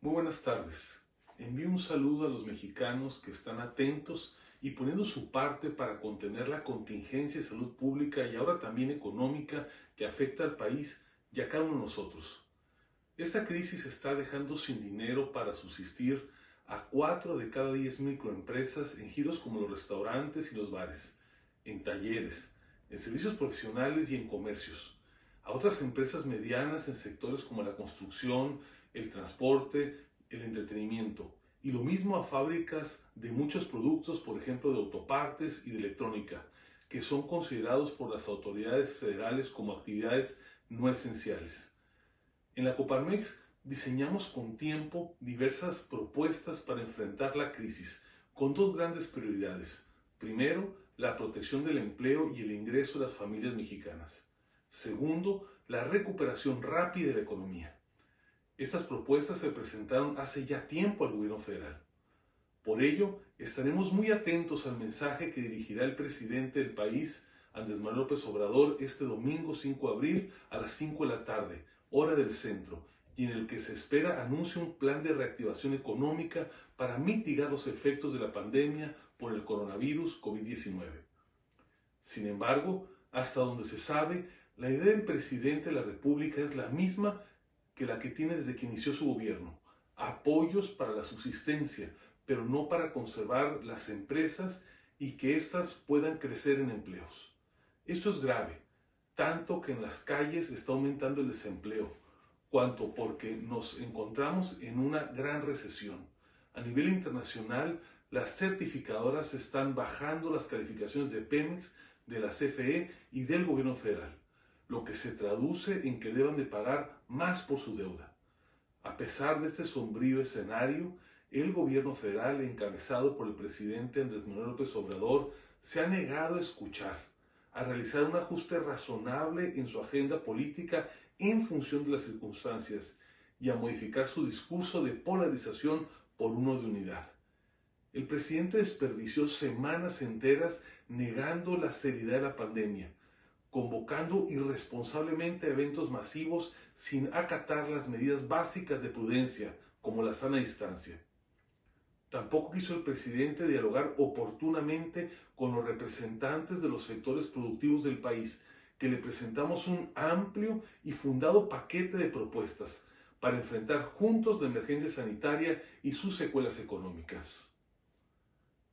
Muy buenas tardes. Envío un saludo a los mexicanos que están atentos y poniendo su parte para contener la contingencia de salud pública y ahora también económica que afecta al país y a cada uno de nosotros. Esta crisis está dejando sin dinero para subsistir a 4 de cada 10 microempresas en giros como los restaurantes y los bares, en talleres, en servicios profesionales y en comercios. A otras empresas medianas en sectores como la construcción, el transporte, el entretenimiento. Y lo mismo a fábricas de muchos productos, por ejemplo de autopartes y de electrónica, que son considerados por las autoridades federales como actividades no esenciales. En la Coparmex diseñamos con tiempo diversas propuestas para enfrentar la crisis, con dos grandes prioridades. Primero, la protección del empleo y el ingreso de las familias mexicanas. Segundo, la recuperación rápida de la economía. Estas propuestas se presentaron hace ya tiempo al gobierno federal. Por ello, estaremos muy atentos al mensaje que dirigirá el presidente del país, Andrés Manuel López Obrador, este domingo 5 de abril a las 5 de la tarde, hora del centro, y en el que se espera anuncie un plan de reactivación económica para mitigar los efectos de la pandemia por el coronavirus COVID-19. Sin embargo, hasta donde se sabe, la idea del presidente de la República es la misma que la que tiene desde que inició su gobierno: apoyos para la subsistencia, pero no para conservar las empresas y que éstas puedan crecer en empleos. Esto es grave, tanto que en las calles está aumentando el desempleo, cuanto porque nos encontramos en una gran recesión. A nivel internacional, las certificadoras están bajando las calificaciones de Pemex, de la CFE y del gobierno federal, lo que se traduce en que deban de pagar más por su deuda. A pesar de este sombrío escenario, el gobierno federal, encabezado por el presidente Andrés Manuel López Obrador, se ha negado a escuchar, a realizar un ajuste razonable en su agenda política en función de las circunstancias y a modificar su discurso de polarización por uno de unidad. El presidente desperdició semanas enteras negando la seriedad de la pandemia, convocando irresponsablemente a eventos masivos sin acatar las medidas básicas de prudencia, como la sana distancia. Tampoco quiso el presidente dialogar oportunamente con los representantes de los sectores productivos del país, que le presentamos un amplio y fundado paquete de propuestas para enfrentar juntos la emergencia sanitaria y sus secuelas económicas.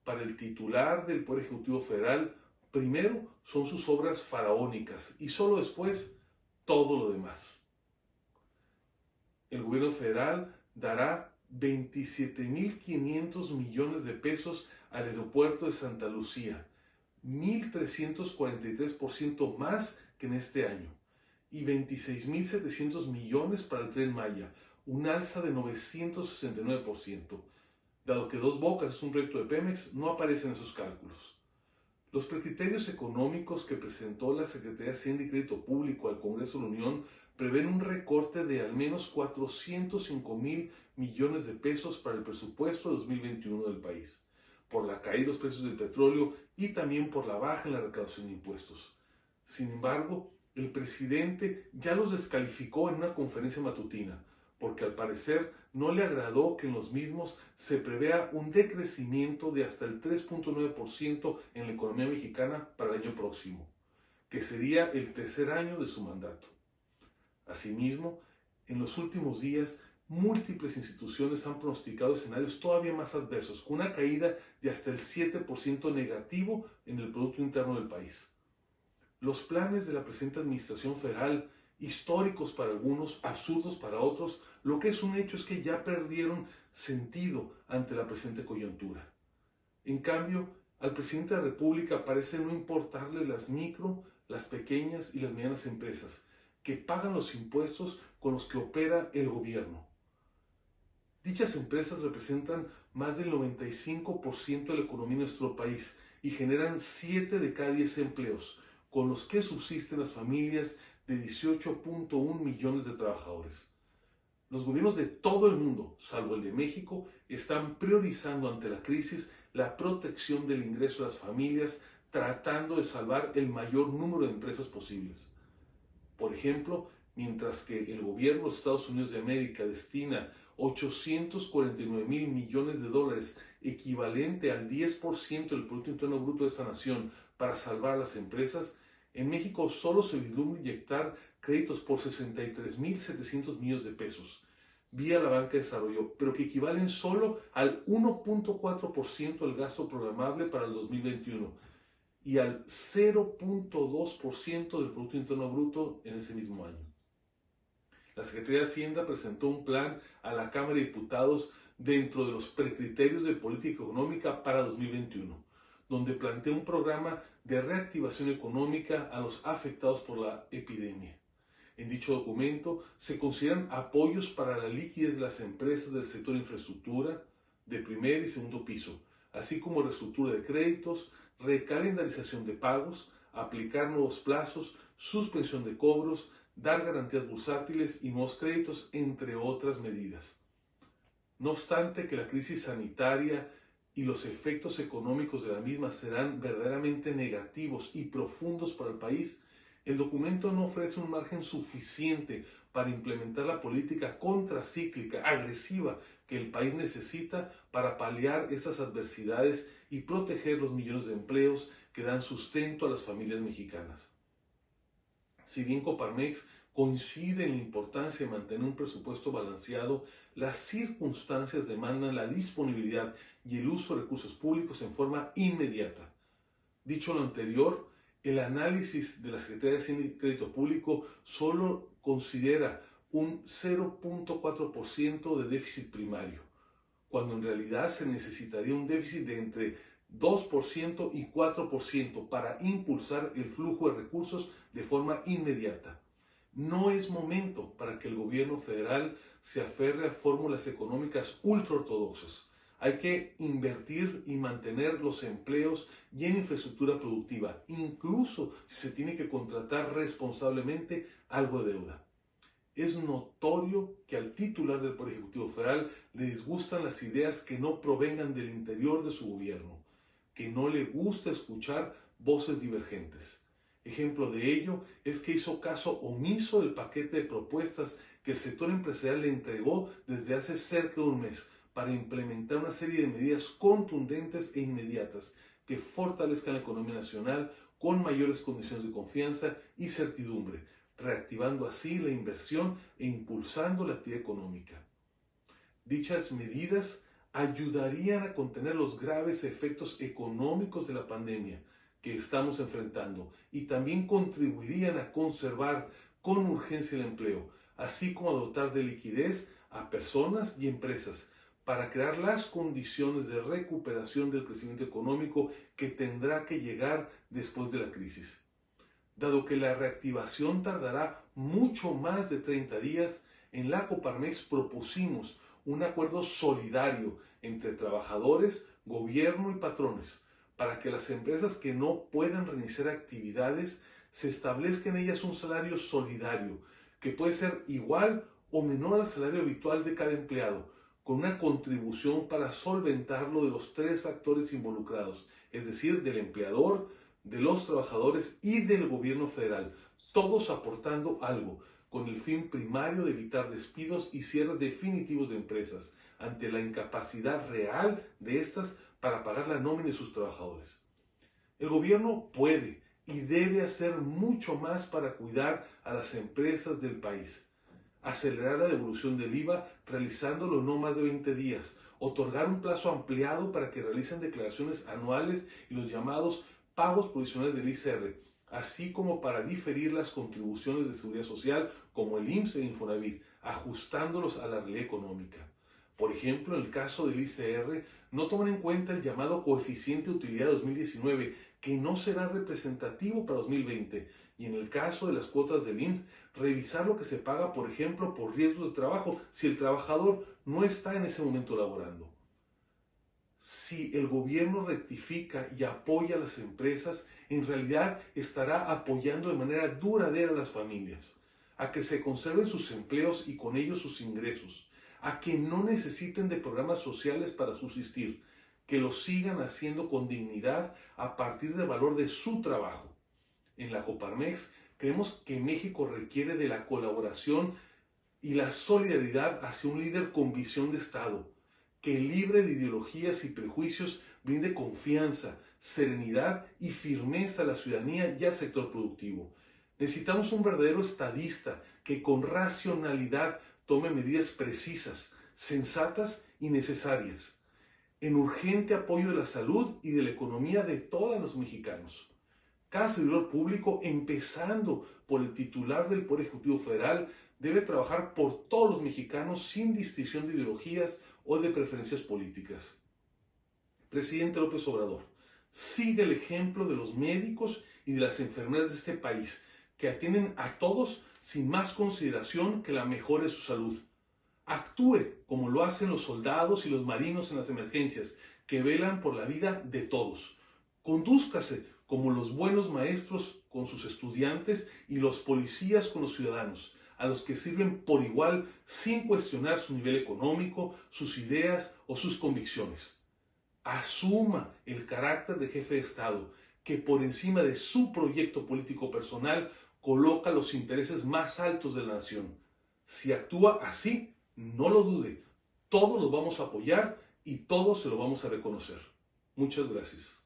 Para el titular del Poder Ejecutivo Federal, primero son sus obras faraónicas y solo después todo lo demás. El gobierno federal dará 27.500 millones de pesos al aeropuerto de Santa Lucía, 1.343% más que en este año, y 26.700 millones para el Tren Maya, un alza de 969%. Dado que Dos Bocas es un proyecto de Pemex, no aparecen en esos cálculos. Los precriterios económicos que presentó la Secretaría de Hacienda y Crédito Público al Congreso de la Unión prevén un recorte de al menos 405.000 millones de pesos para el presupuesto de 2021 del país, por la caída de los precios del petróleo y también por la baja en la recaudación de impuestos. Sin embargo, el presidente ya los descalificó en una conferencia matutina, porque al parecer no le agradó que en los mismos se prevea un decrecimiento de hasta el 3.9% en la economía mexicana para el año próximo, que sería el tercer año de su mandato. Asimismo, en los últimos días, múltiples instituciones han pronosticado escenarios todavía más adversos, con una caída de hasta el 7% negativo en el Producto Interno del país. Los planes de la presente administración federal, históricos para algunos, absurdos para otros, lo que es un hecho es que ya perdieron sentido ante la presente coyuntura. En cambio, al presidente de la República parece no importarle las micro, las pequeñas y las medianas empresas, que pagan los impuestos con los que opera el gobierno. Dichas empresas representan más del 95% de la economía de nuestro país y generan 7 de cada 10 empleos, con los que subsisten las familias de 18.1 millones de trabajadores. Los gobiernos de todo el mundo, salvo el de México, están priorizando ante la crisis la protección del ingreso de las familias, tratando de salvar el mayor número de empresas posibles. Por ejemplo, mientras que el gobierno de los Estados Unidos de América destina 849 mil millones de dólares, equivalente al 10% del Producto Interno Bruto de esa nación, para salvar a las empresas, en México solo se vislumbra inyectar créditos por 63.700 millones de pesos vía la banca de desarrollo, pero que equivalen solo al 1.4% del gasto programable para el 2021 y al 0.2% del Producto Interno Bruto en ese mismo año. La Secretaría de Hacienda presentó un plan a la Cámara de Diputados dentro de los precriterios de política económica para 2021, donde plantea un programa de reactivación económica a los afectados por la epidemia. En dicho documento se consideran apoyos para la liquidez de las empresas del sector infraestructura, de primer y segundo piso, así como reestructura de créditos, recalendarización de pagos, aplicar nuevos plazos, suspensión de cobros, dar garantías bursátiles y nuevos créditos, entre otras medidas. No obstante que la crisis sanitaria y los efectos económicos de la misma serán verdaderamente negativos y profundos para el país, el documento no ofrece un margen suficiente para implementar la política contracíclica, agresiva, que el país necesita para paliar esas adversidades y proteger los millones de empleos que dan sustento a las familias mexicanas. Si bien Coparmex coincide en la importancia de mantener un presupuesto balanceado, las circunstancias demandan la disponibilidad y el uso de recursos públicos en forma inmediata. Dicho lo anterior, el análisis de la Secretaría de Hacienda y Crédito Público solo considera un 0.4% de déficit primario, cuando en realidad se necesitaría un déficit de entre 2% y 4% para impulsar el flujo de recursos de forma inmediata. No es momento para que el gobierno federal se aferre a fórmulas económicas ultraortodoxas. Hay que invertir y mantener los empleos y en infraestructura productiva, incluso si se tiene que contratar responsablemente algo de deuda. Es notorio que al titular del Poder Ejecutivo Federal le disgustan las ideas que no provengan del interior de su gobierno, que no le gusta escuchar voces divergentes. Ejemplo de ello es que hizo caso omiso del paquete de propuestas que el sector empresarial le entregó desde hace cerca de un mes para implementar una serie de medidas contundentes e inmediatas que fortalezcan la economía nacional con mayores condiciones de confianza y certidumbre, reactivando así la inversión e impulsando la actividad económica. Dichas medidas ayudarían a contener los graves efectos económicos de la pandemia que estamos enfrentando y también contribuirían a conservar con urgencia el empleo, así como a dotar de liquidez a personas y empresas para crear las condiciones de recuperación del crecimiento económico que tendrá que llegar después de la crisis. Dado que la reactivación tardará mucho más de 30 días, en la Coparmex propusimos un acuerdo solidario entre trabajadores, gobierno y patrones, para que las empresas que no puedan reiniciar actividades se establezca en ellas un salario solidario, que puede ser igual o menor al salario habitual de cada empleado, con una contribución para solventarlo de los tres actores involucrados, es decir, del empleador, de los trabajadores y del gobierno federal, todos aportando algo, con el fin primario de evitar despidos y cierres definitivos de empresas, ante la incapacidad real de estas para pagar la nómina de sus trabajadores. El gobierno puede y debe hacer mucho más para cuidar a las empresas del país. Acelerar la devolución del IVA realizándolo en no más de 20 días, otorgar un plazo ampliado para que realicen declaraciones anuales y los llamados pagos provisionales del ISR, así como para diferir las contribuciones de seguridad social como el IMSS e Infonavit, ajustándolos a la realidad económica. Por ejemplo, en el caso del ISR, no toman en cuenta el llamado coeficiente de utilidad 2019, que no será representativo para 2020, y en el caso de las cuotas del IMSS, revisar lo que se paga, por ejemplo, por riesgos de trabajo, si el trabajador no está en ese momento laborando. Si el gobierno rectifica y apoya a las empresas, en realidad estará apoyando de manera duradera a las familias, a que se conserven sus empleos y con ellos sus ingresos, a que no necesiten de programas sociales para subsistir, que lo sigan haciendo con dignidad a partir del valor de su trabajo. En la Coparmex Creemos que México requiere de la colaboración y la solidaridad hacia un líder con visión de Estado, que libre de ideologías y prejuicios brinde confianza, serenidad y firmeza a la ciudadanía y al sector productivo. Necesitamos un verdadero estadista que con racionalidad tome medidas precisas, sensatas y necesarias, en urgente apoyo de la salud y de la economía de todos los mexicanos. Cada servidor público, empezando por el titular del Poder Ejecutivo Federal, debe trabajar por todos los mexicanos sin distinción de ideologías o de preferencias políticas. Presidente López Obrador, sigue el ejemplo de los médicos y de las enfermeras de este país, que atienden a todos sin más consideración que la mejora de su salud. Actúe como lo hacen los soldados y los marinos en las emergencias, que velan por la vida de todos. Condúzcase como los buenos maestros con sus estudiantes y los policías con los ciudadanos, a los que sirven por igual sin cuestionar su nivel económico, sus ideas o sus convicciones. Asuma el carácter de jefe de Estado, que por encima de su proyecto político personal coloca los intereses más altos de la nación. Si actúa así, no lo dude, todos lo vamos a apoyar y todos se lo vamos a reconocer. Muchas gracias.